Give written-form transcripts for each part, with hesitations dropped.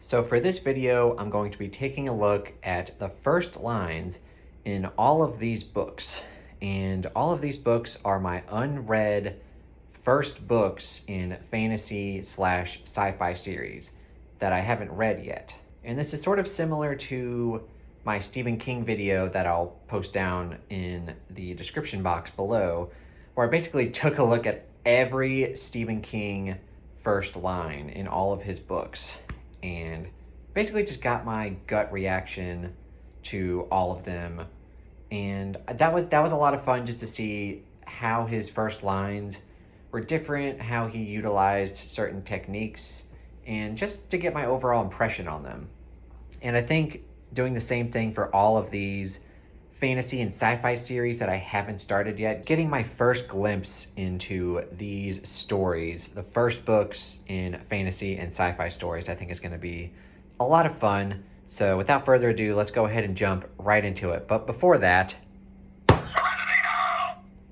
So for this video, I'm going to be taking a look at the first lines in all of these books. And all of these books are my unread first books in fantasy/sci-fi series that I haven't read yet. And this is sort of similar to my Stephen King video that I'll post down in the description box below, where I basically took a look at every Stephen King first line in all of his books and basically just got my gut reaction to all of them. And that was a lot of fun, just to see how his first lines were different, how he utilized certain techniques, and just to get my overall impression on them. And I think doing the same thing for all of these fantasy and sci-fi series that I haven't started yet, getting my first glimpse into these stories, the first books in fantasy and sci-fi stories, I think is going to be a lot of fun. So without further ado, let's go ahead and jump right into it. But before that,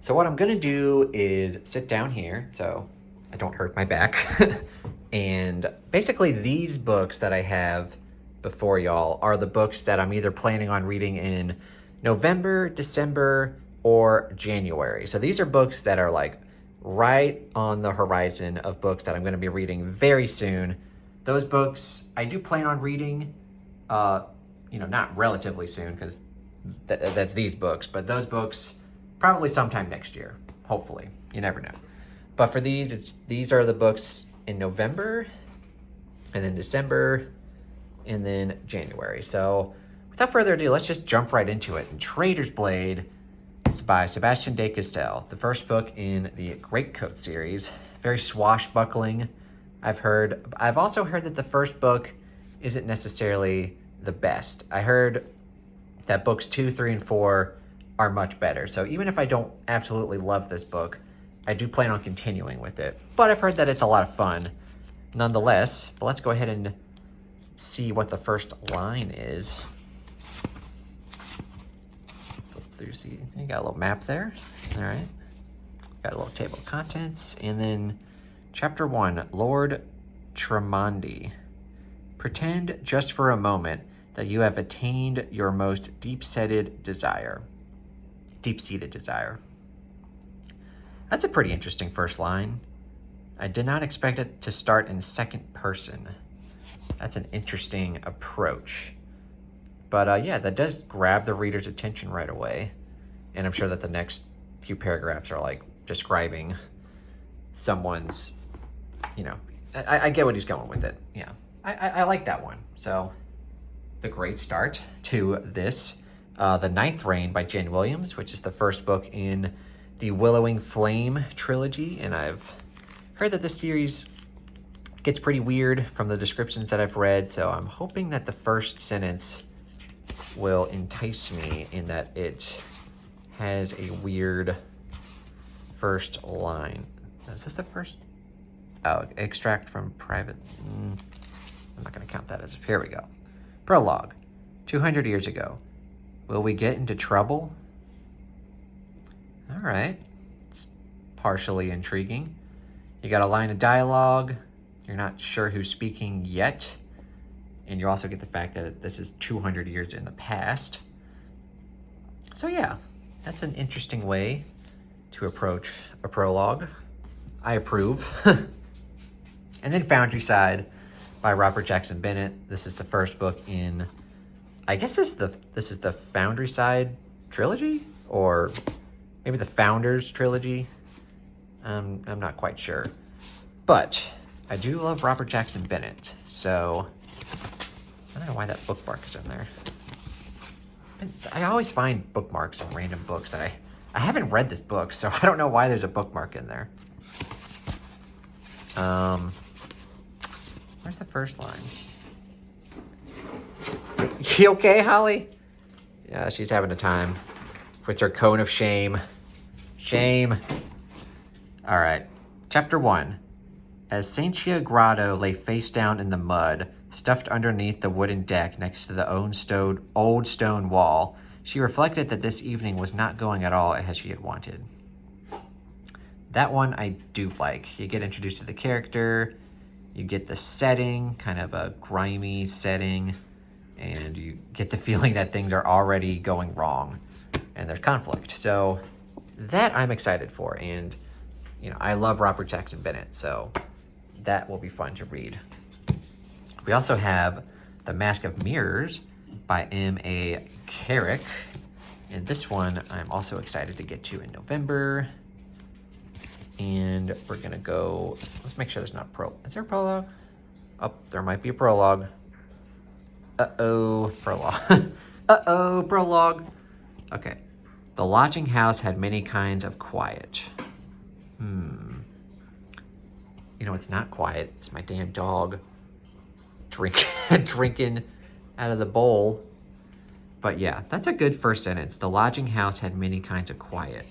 so what I'm going to do is sit down here so I don't hurt my back. And basically these books that I have before y'all are the books that I'm either planning on reading in November, December, or January. So these are books that are like right on the horizon of books that I'm going to be reading very soon. Those books I do plan on reading, not relatively soon, because that's these books, but those books probably sometime next year, hopefully. You never know. But for these are the books in November, and then December, and then January. So without further ado, let's just jump right into it. And Traitor's Blade is by Sebastian de Castell, the first book in the Greatcoat series. Very swashbuckling, I've also heard that the first book isn't necessarily the best. I heard that books 2, 3, and 4 are much better. So even if I don't absolutely love this book, I do plan on continuing with it. But I've heard that it's a lot of fun nonetheless. But let's go ahead and see what the first line is. Flip through, see, you got a little map there. All right. Got a little table of contents. And then Chapter 1, Lord Tremondi. Pretend just for a moment that you have attained your most deep-seated desire. Deep-seated desire. That's a pretty interesting first line. I did not expect it to start in second person. That's an interesting approach. But yeah, that does grab the reader's attention right away. And I'm sure that the next few paragraphs are like describing someone's, I get what he's going with it. Yeah, I like that one. So the great start to this. The Ninth Reign by Jen Williams, which is the first book in the Willowing Flame trilogy. And I've heard that this series gets pretty weird from the descriptions that I've read. So I'm hoping that the first sentence will entice me, in that it has a weird first line. Is this the first? Oh, extract from private. I'm not going to count that as. Here we go. Prologue. 200 years ago. Will we get into trouble? All right. It's partially intriguing. You got a line of dialogue. You're not sure who's speaking yet. And you also get the fact that this is 200 years in the past. So yeah, that's an interesting way to approach a prologue. I approve. And then Foundry Side by Robert Jackson Bennett. This is the first book in, I guess this is the Foundry Side trilogy, or maybe the Founders trilogy. I'm not quite sure. But I do love Robert Jackson Bennett, so I don't know why that bookmark is in there. I always find bookmarks in random books that I haven't read this book, so I don't know why there's a bookmark in there. Where's the first line? You okay, Holly? Yeah, she's having a time with her cone of shame. Shame. All right. Chapter 1. As Saintia Grotto lay face down in the mud, stuffed underneath the wooden deck next to the old stone wall, she reflected that this evening was not going at all as she had wanted. That one I do like. You get introduced to the character. You get the setting, kind of a grimy setting, and you get the feeling that things are already going wrong and there's conflict. So that I'm excited for. And, you know, I love Robert Jackson Bennett, so that will be fun to read. We also have The Mask of Mirrors by M.A. Carrick. And this one I'm also excited to get to in November. And we're gonna go, let's make sure there's not is there a prologue? Oh, there might be a prologue. Uh-oh, prologue. Uh-oh, prologue. Okay. The lodging house had many kinds of quiet. You know, it's not quiet. It's my damn dog drinking out of the bowl. But yeah, that's a good first sentence. The lodging house had many kinds of quiet.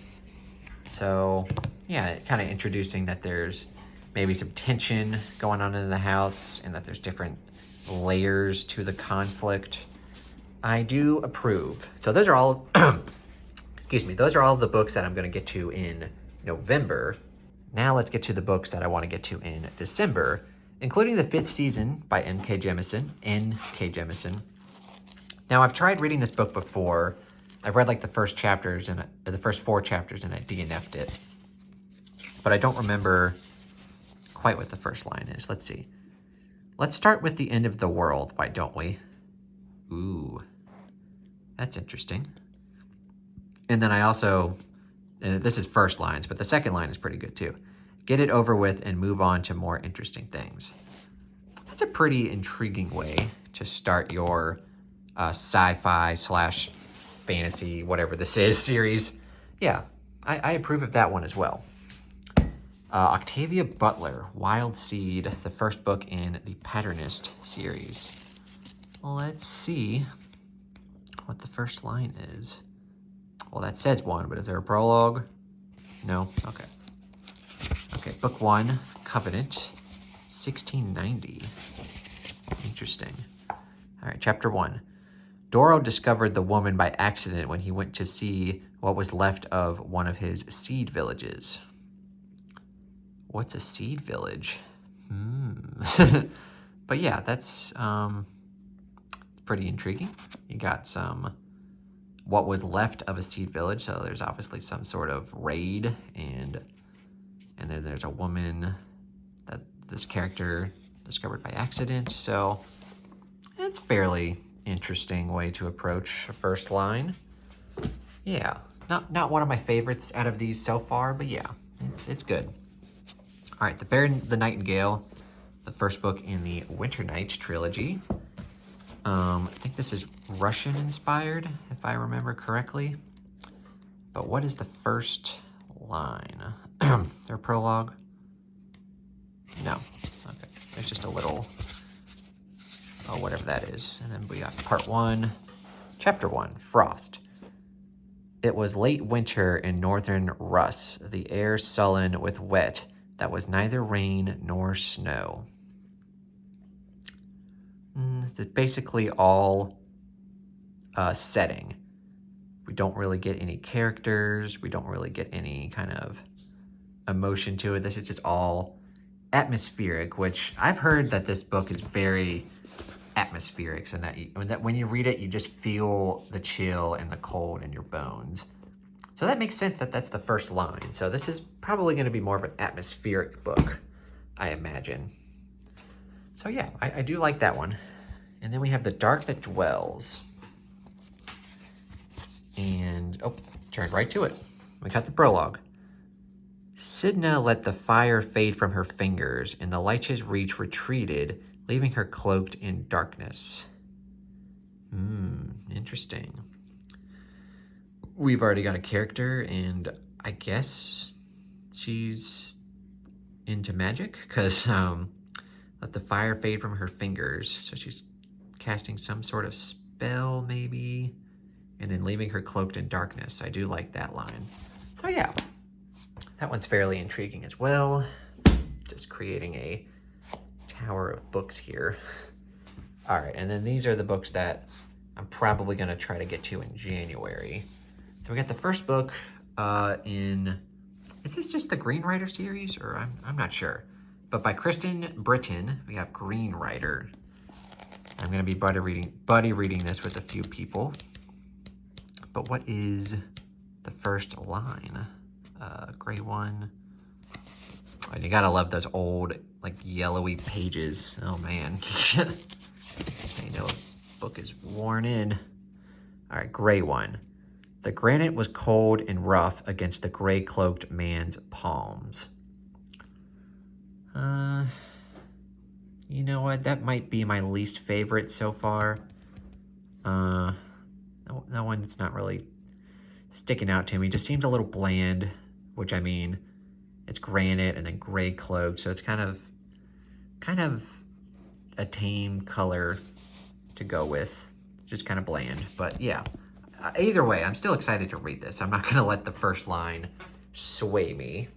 So yeah, kind of introducing that there's maybe some tension going on in the house and that there's different layers to the conflict. I do approve. So those are all, excuse me, those are all the books that I'm going to get to in November. Now let's get to the books that I want to get to in December, including the 5th season by N.K. Jemisin. Now I've tried reading this book before. I've read like the first chapters and the first 4 chapters and I DNF'd it. But I don't remember quite what the first line is. Let's see. Let's start with The End of the World, why don't we? Ooh, that's interesting. And then I also, this is first lines, but the second line is pretty good too. Get it over with and move on to more interesting things. That's a pretty intriguing way to start your sci-fi / fantasy, whatever this is, series. Yeah, I approve of that one as well. Octavia Butler, Wild Seed, the first book in the Patternist series. Let's see what the first line is. Well, that says 1, but is there a prologue? No? Okay. Okay, book 1, Covenant, 1690. Interesting. All right, chapter 1. Doro discovered the woman by accident when he went to see what was left of one of his seed villages. What's a seed village? But yeah, that's pretty intriguing. You got some what was left of a seed village, so there's obviously some sort of raid, and then there's a woman that this character discovered by accident. So it's fairly interesting way to approach a first line. Yeah, not one of my favorites out of these so far, but yeah, it's good. All right, the Baron the Nightingale, the first book in the Winter Night trilogy. I think this is Russian inspired, if I remember correctly. But what is the first line? Their prologue? No. Okay, there's just a little, whatever that is. And then we got part 1, chapter 1, Frost. It was late winter in northern Russ, the air sullen with wet that was neither rain nor snow. It's basically all setting. We don't really get any characters. We don't really get any kind of emotion to it. This is just all atmospheric, which I've heard that this book is very atmospheric, and that when you read it, you just feel the chill and the cold in your bones. So that makes sense that that's the first line. So this is probably going to be more of an atmospheric book, I imagine. So yeah, I do like that one. And then we have The Dark That Dwells. And, turned right to it. We got the prologue. Sidna let the fire fade from her fingers, and the Lich's reach retreated, leaving her cloaked in darkness. Interesting. We've already got a character, and I guess she's into magic, because let the fire fade from her fingers. So she's casting some sort of spell, maybe, and then leaving her cloaked in darkness. I do like that line. So yeah, that one's fairly intriguing as well. Just creating a tower of books here. All right, and then these are the books that I'm probably going to try to get to in January. So we got the first book is this just the Green Rider series, or I'm not sure. But by Kristen Britton, we have Green Rider. I'm going to be buddy reading this with a few people. But what is the first line? Gray one. Oh, and you gotta love those old, like, yellowy pages. Oh, man. You know, a book is worn in. All right, gray one. The granite was cold and rough against the gray-cloaked man's palms. You know what? That might be my least favorite so far. That one, it's not really sticking out to me. Just seems a little bland, which, I mean, it's granite and then gray cloak, so it's kind of a tame color to go with. Just kind of bland, but yeah. Either way, I'm still excited to read this. I'm not gonna let the first line sway me.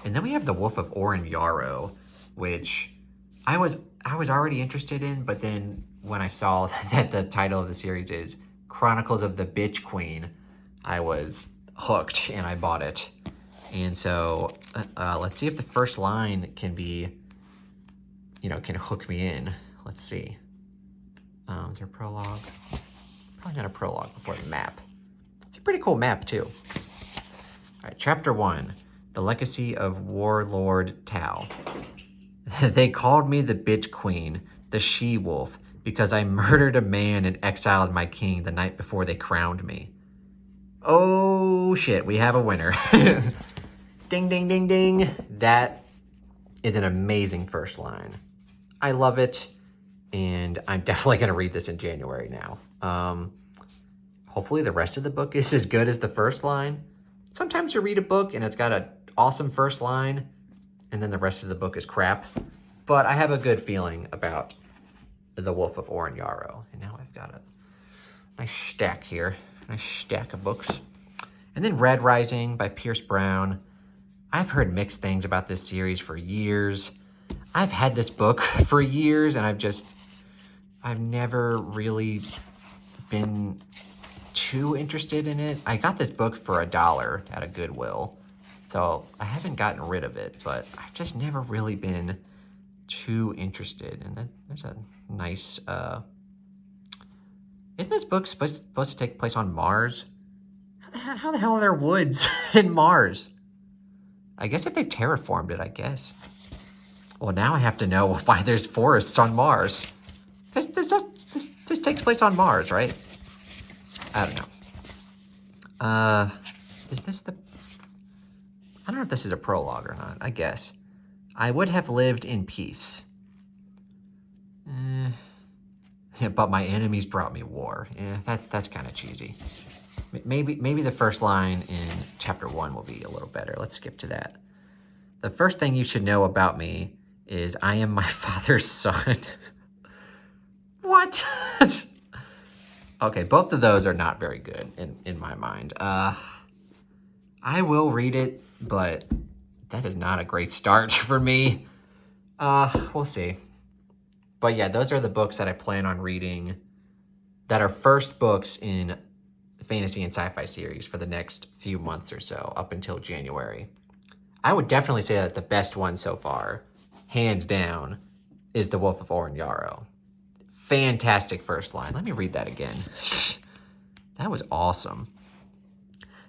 And then we have the Wolf of Oranjaro, which I was already interested in, but then when I saw that the title of the series is Chronicles of the Bitch Queen, I was hooked and I bought it. And so let's see if the first line can be, you know, can hook me in. Let's see. Is there a prologue? Probably not a prologue before the map. It's a pretty cool map too. All right, chapter 1, The Legacy of Warlord Tao. They called me the Bitch Queen, the She-Wolf, because I murdered a man and exiled my king the night before they crowned me. Oh shit, we have a winner. Ding, ding, ding, ding. That is an amazing first line. I love it, and I'm definitely going to read this in January now. Hopefully the rest of the book is as good as the first line. Sometimes you read a book and it's got an awesome first line, and then the rest of the book is crap. But I have a good feeling about The Wolf of Oranjaro. And now I've got a nice stack here. Nice stack of books. And then Red Rising by Pierce Brown. I've heard mixed things about this series for years. I've had this book for years, and I've never really been too interested in it. I got this book for $1 at a Goodwill, so I haven't gotten rid of it, but I've just never really been too interested. And then there's a nice, isn't this book supposed to take place on Mars? How the hell are there woods in Mars? I guess if they've terraformed it, I guess. Well, now I have to know why there's forests on Mars. This takes place on Mars, right? I don't know. Is this the... I don't know if this is a prologue or not, I guess. I would have lived in peace. Yeah, but my enemies brought me war. Yeah, that's kind of cheesy. Maybe the first line in chapter 1 will be a little better. Let's skip to that. The first thing you should know about me is I am my father's son. What? Okay, both of those are not very good in my mind. I will read it, but that is not a great start for me. We'll see. But yeah, those are the books that I plan on reading that are first books in the fantasy and sci-fi series for the next few months or so, up until January. I would definitely say that the best one so far, hands down, is The Wolf of Oranjaro. Fantastic first line. Let me read that again. That was awesome.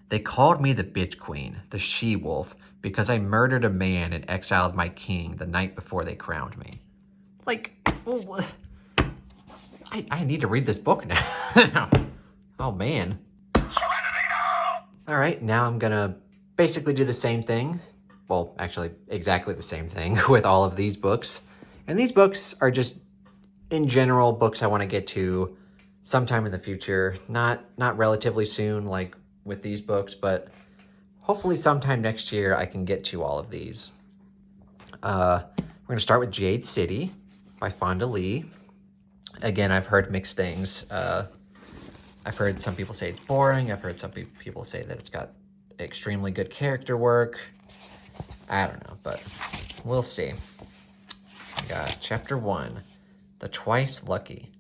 They called me the Bitch Queen, the She-Wolf, because I murdered a man and exiled my king the night before they crowned me. Like, well, I need to read this book now. Oh, man. All right, now I'm going to basically do the same thing. Well, actually, exactly the same thing with all of these books. And these books are just, in general, books I want to get to sometime in the future. Not relatively soon, like with these books, but hopefully sometime next year I can get to all of these. We're going to start with Jade City by Fonda Lee. Again, I've heard mixed things. I've heard some people say it's boring. I've heard some people say that it's got extremely good character work. I don't know, but we'll see. We got chapter 1, The Twice Lucky.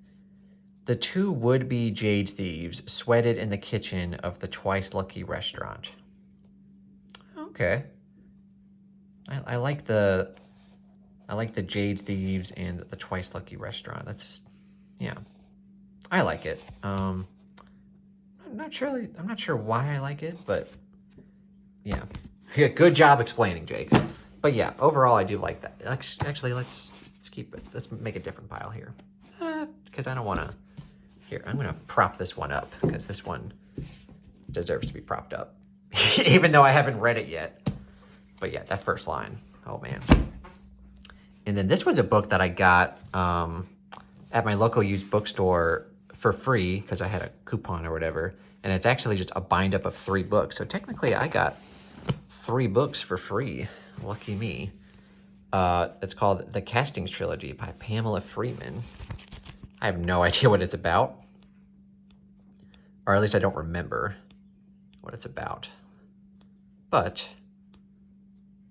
The two would-be jade thieves sweated in the kitchen of the Twice Lucky restaurant. Okay. I like the Jade Thieves and the Twice Lucky Restaurant. That's, yeah, I like it. I'm not sure why I like it, but yeah. Yeah, good job explaining, Jake. But yeah, overall I do like that. Actually, let's keep it. Let's make a different pile here. Because I don't want to. Here, I'm going to prop this one up because this one deserves to be propped up. Even though I haven't read it yet. But yeah, that first line. Oh, man. And then this was a book that I got at my local used bookstore for free because I had a coupon or whatever. And it's actually just a bind up of 3 books. So technically I got 3 books for free. Lucky me. It's called The Castings Trilogy by Pamela Freeman. I have no idea what it's about. Or at least I don't remember what it's about. But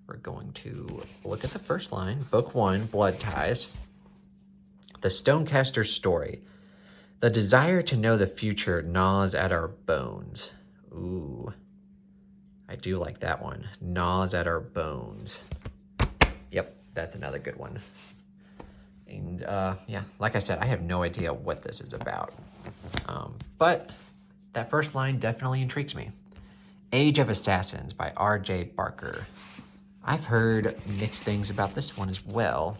we're going to look at the first line. Book 1, Blood Ties. The Stonecaster's Story. The desire to know the future gnaws at our bones. Ooh. I do like that one. Gnaws at our bones. Yep, that's another good one. And yeah, like I said, I have no idea what this is about. But that first line definitely intrigues me. Age of Assassins by R.J. Barker. I've heard mixed things about this one as well.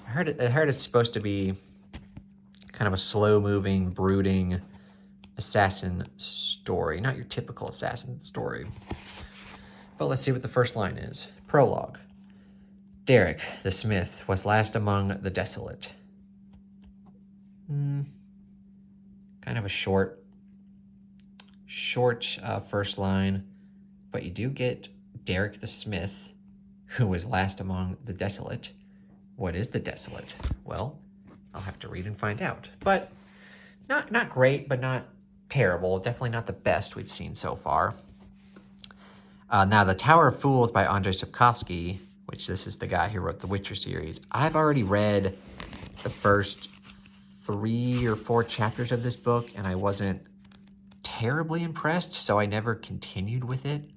I heard it's supposed to be kind of a slow-moving, brooding assassin story. Not your typical assassin story. But let's see what the first line is. Prologue. Derek, the smith, was last among the desolate. Kind of a short first line, but you do get Derek the smith, who was last among the desolate. What is the desolate? Well, I'll have to read and find out. But not great, but not terrible. Definitely not the best we've seen so far. Now, The Tower of Fools by Andrzej Sapkowski, which this is the guy who wrote the Witcher series. I've already read the first 3 or 4 chapters of this book, and I wasn't terribly impressed, so I never continued with it.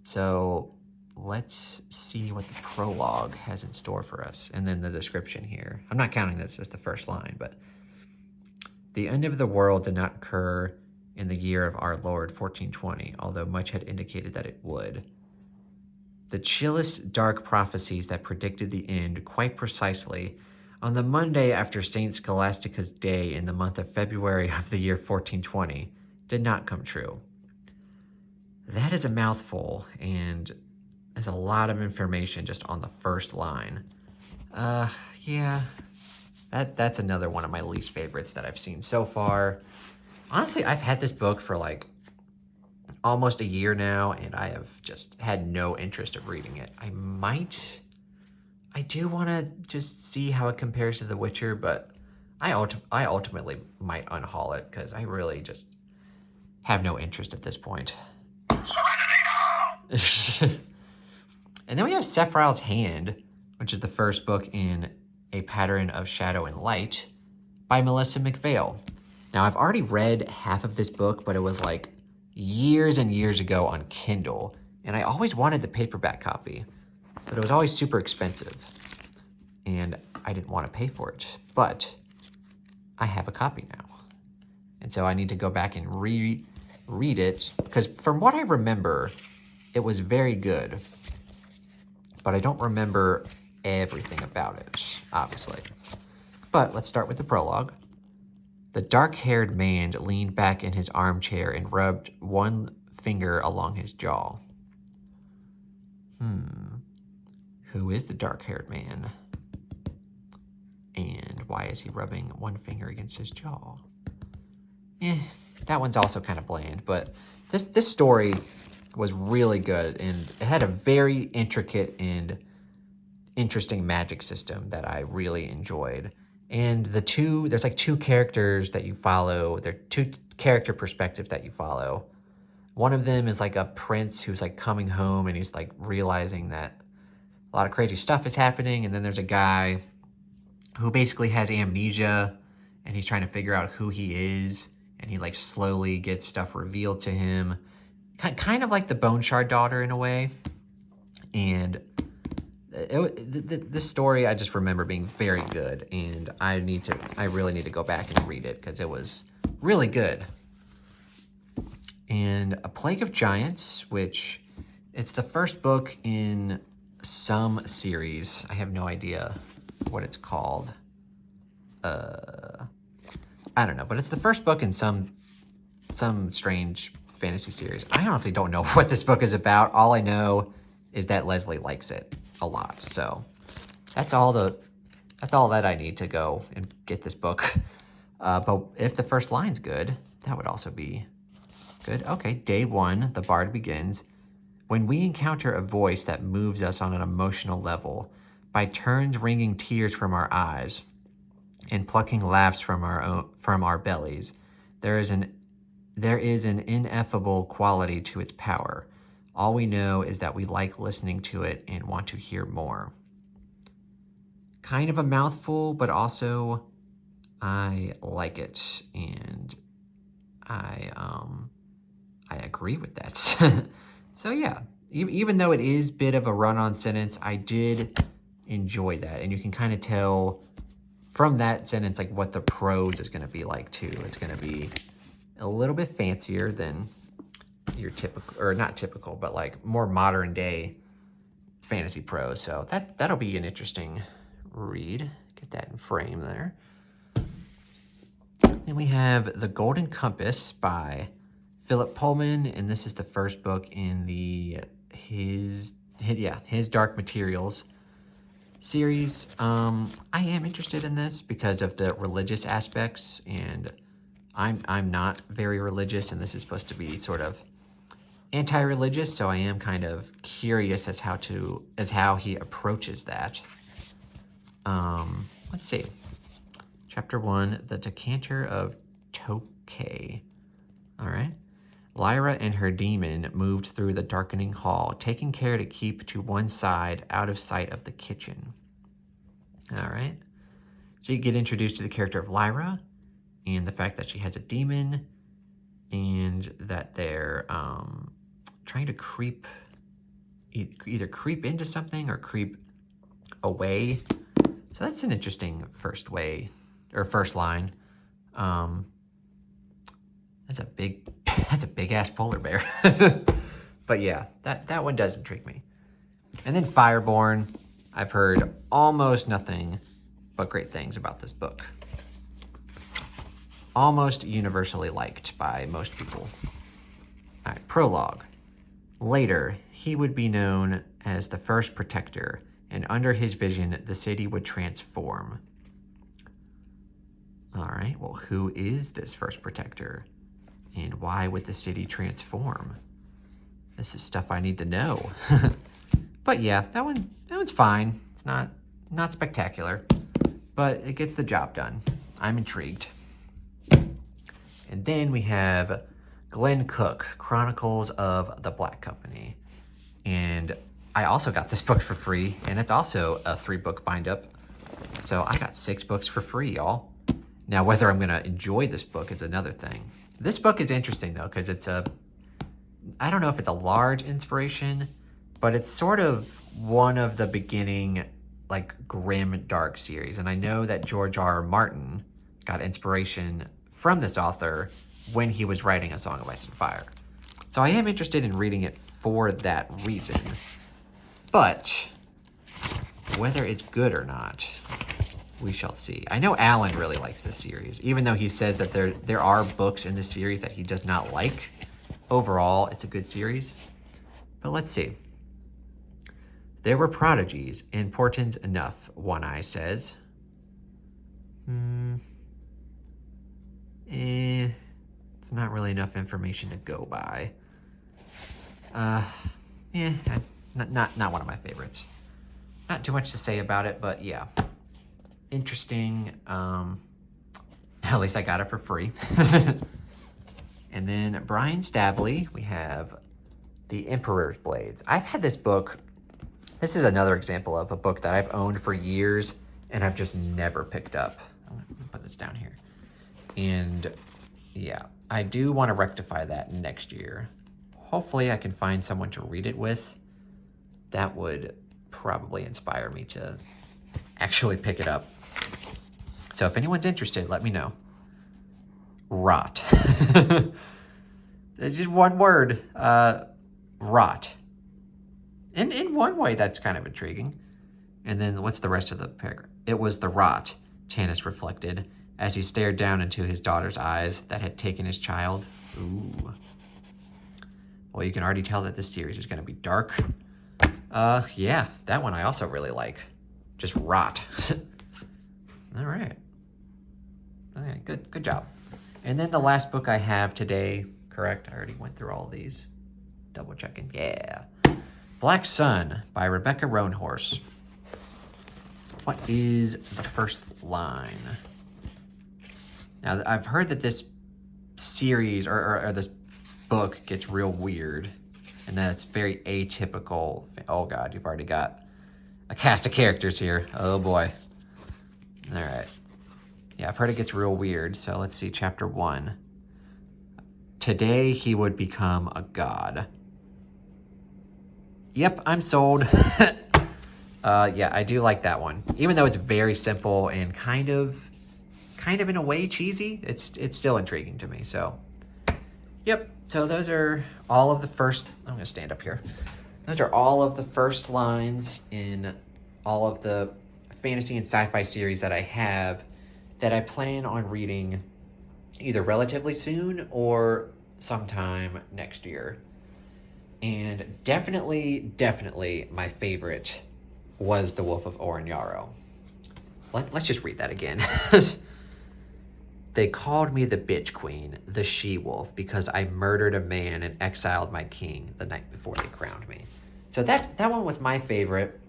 So let's see what the prologue has in store for us, and then the description here. I'm not counting this as the first line, but the end of the world did not occur in the year of our Lord 1420, although much had indicated that it would. The chillest dark prophecies that predicted the end quite precisely on the Monday after Saint Scholastica's day in the month of February of the year 1420 did not come true. That is a mouthful, and there's a lot of information just on the first line. Yeah, that's another one of my least favorites that I've seen so far. Honestly, I've had this book for like almost a year now, and I have just had no interest of reading it. I do want to just see how it compares to The Witcher, but I ultimately might unhaul it because I really just have no interest at this point. And then we have Sephorals Hand, which is the first book in A Pattern of Shadow and Light by Melissa McVale. Now, I've already read half of this book, but it was like years and years ago on Kindle, and I always wanted the paperback copy, but it was always super expensive, and I didn't want to pay for it, but I have a copy now, and so I need to go back and read it, because from what I remember, it was very good, but I don't remember everything about it, obviously. But let's start with the prologue. The dark-haired man leaned back in his armchair and rubbed one finger along his jaw. Who is the dark-haired man? And why is he rubbing one finger against his jaw? That one's also kind of bland, but this story was really good, and it had a very intricate and interesting magic system that I really enjoyed. And there's like 2 characters that you follow. There are 2 character perspectives that you follow. One of them is like a prince who's like coming home, and he's like realizing that a lot of crazy stuff is happening. And then there's a guy who basically has amnesia, and he's trying to figure out who he is. And he like slowly gets stuff revealed to him. Kind of like the Bone Shard daughter in a way. And This story I just remember being very good, and I really need to go back and read it because it was really good. And A Plague of Giants, which it's the first book in some series. I have no idea what it's called. I don't know, but it's the first book in some strange fantasy series. I honestly don't know what this book is about. All I know is that Leslie likes it a lot. So that's all that I need to go and get this book. But if the first line's good, that would also be good. Okay, day 1, the bard begins. When we encounter a voice that moves us on an emotional level, by turns wringing tears from our eyes and plucking laughs from our bellies, there is an ineffable quality to its power. All we know is that we like listening to it and want to hear more. Kind of a mouthful, but also I like it, and I agree with that. So yeah, even though it is a bit of a run-on sentence, I did enjoy that, and you can kind of tell from that sentence like what the prose is going to be like too. It's going to be a little bit fancier than your typical, or not typical, but like more modern day fantasy prose. So that'll be an interesting read. Get that in frame there. Then we have The Golden Compass by Philip Pullman, and this is the first book in his Dark Materials series. I am interested in this because of the religious aspects, and I'm not very religious, and this is supposed to be sort of anti-religious, so I am kind of curious as how he approaches that. Let's see. Chapter 1, The Decanter of Tokay. All right. Lyra and her demon moved through the darkening hall, taking care to keep to one side out of sight of the kitchen. All right. So you get introduced to the character of Lyra and the fact that she has a demon, and that they're trying to either creep into something or creep away. So that's an interesting first line. That's a big ass polar bear. But yeah, that one does intrigue me. And then Fireborn, I've heard almost nothing but great things about this book. Almost universally liked by most people. All right, prologue. Later, he would be known as the First Protector, and under his vision, the city would transform. All right, well, who is this First Protector? And why would the city transform? This is stuff I need to know. But yeah, that one's fine. It's not spectacular, but it gets the job done. I'm intrigued. And then we have Glenn Cook, Chronicles of the Black Company. And I also got this book for free, and it's also a 3-book bind-up. So I got 6 books for free, y'all. Now, whether I'm going to enjoy this book is another thing. This book is interesting, though, because I don't know if it's a large inspiration, but it's sort of one of the beginning, like, grim, dark series. And I know that George R. Martin got inspiration from this author when he was writing A Song of Ice and Fire. So I am interested in reading it for that reason. But whether it's good or not, we shall see. I know Alan really likes this series, even though he says that there are books in this series that he does not like. Overall, it's a good series. But let's see. There were prodigies, important enough, One Eye says. It's not really enough information to go by. Not one of my favorites. Not too much to say about it, but yeah. Interesting. At least I got it for free. And then Brian Stavley, we have The Emperor's Blades. I've had this book. This is another example of a book that I've owned for years and I've just never picked up. I'm gonna put this down here. And yeah, I do want to rectify that next year. Hopefully I can find someone to read it with. That would probably inspire me to actually pick it up. So if anyone's interested, let me know. Rot. It's just one word. Rot. In one way, that's kind of intriguing. And then what's the rest of the paragraph? It was the rot, Tanis reflected, as he stared down into his daughter's eyes that had taken his child. Ooh. Well, you can already tell that this series is going to be dark. Yeah, that one I also really like. Just rot. All right. Okay, good job. And then the last book I have today, correct? I already went through all of these. Double checking. Yeah. Black Sun by Rebecca Roanhorse. What is the first line? Now, I've heard that this series or this book gets real weird, and that it's very atypical. Oh God, you've already got a cast of characters here. Oh boy. All right. Yeah, I've heard it gets real weird. So let's see, chapter 1. Today he would become a god. Yep, I'm sold. Yeah, I do like that one. Even though it's very simple and kind of in a way cheesy, it's still intriguing to me. So, yep. So those are all of the first. I'm gonna stand up here. Those are all of the first lines in all of the fantasy and sci-fi series that I have that I plan on reading either relatively soon or sometime next year. And definitely my favorite was The Wolf of Oranjaro. Let's just read that again. They called me the bitch queen, the she-wolf, because I murdered a man and exiled my king the night before they crowned me. So that one was my favorite.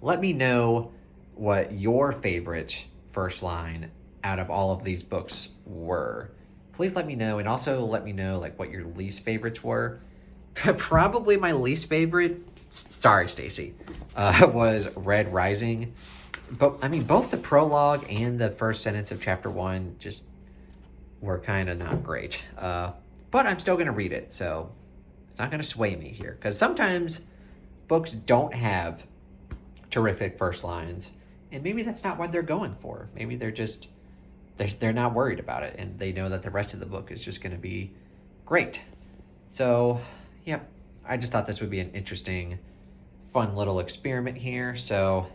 Let me know what your favorite first line out of all of these books were. Please let me know, and also let me know like what your least favorites were. Probably my least favorite, sorry Stacy, was Red Rising. But I mean, both the prologue and the first sentence of chapter 1 just were kind of not great. But I'm still going to read it, so it's not going to sway me here. Because sometimes books don't have terrific first lines, and maybe that's not what they're going for. Maybe they're just, they're not worried about it, and they know that the rest of the book is just going to be great. So, yep, I just thought this would be an interesting, fun little experiment here. So,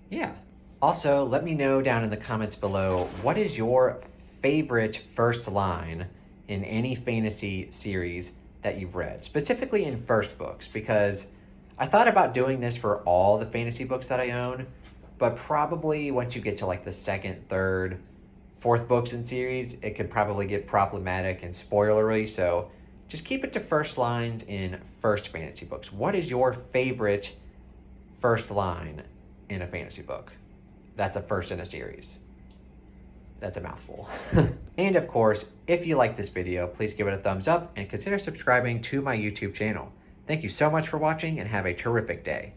yeah. Also, let me know down in the comments below, what is your favorite first line in any fantasy series that you've read? Specifically in first books, because I thought about doing this for all the fantasy books that I own, but probably once you get to like the second, third, fourth books in series, it could probably get problematic and spoilery, so just keep it to first lines in first fantasy books. What is your favorite first line in a fantasy book? That's a first in a series. That's a mouthful. And of course, if you like this video, please give it a thumbs up and consider subscribing to my YouTube channel. Thank you so much for watching and have a terrific day.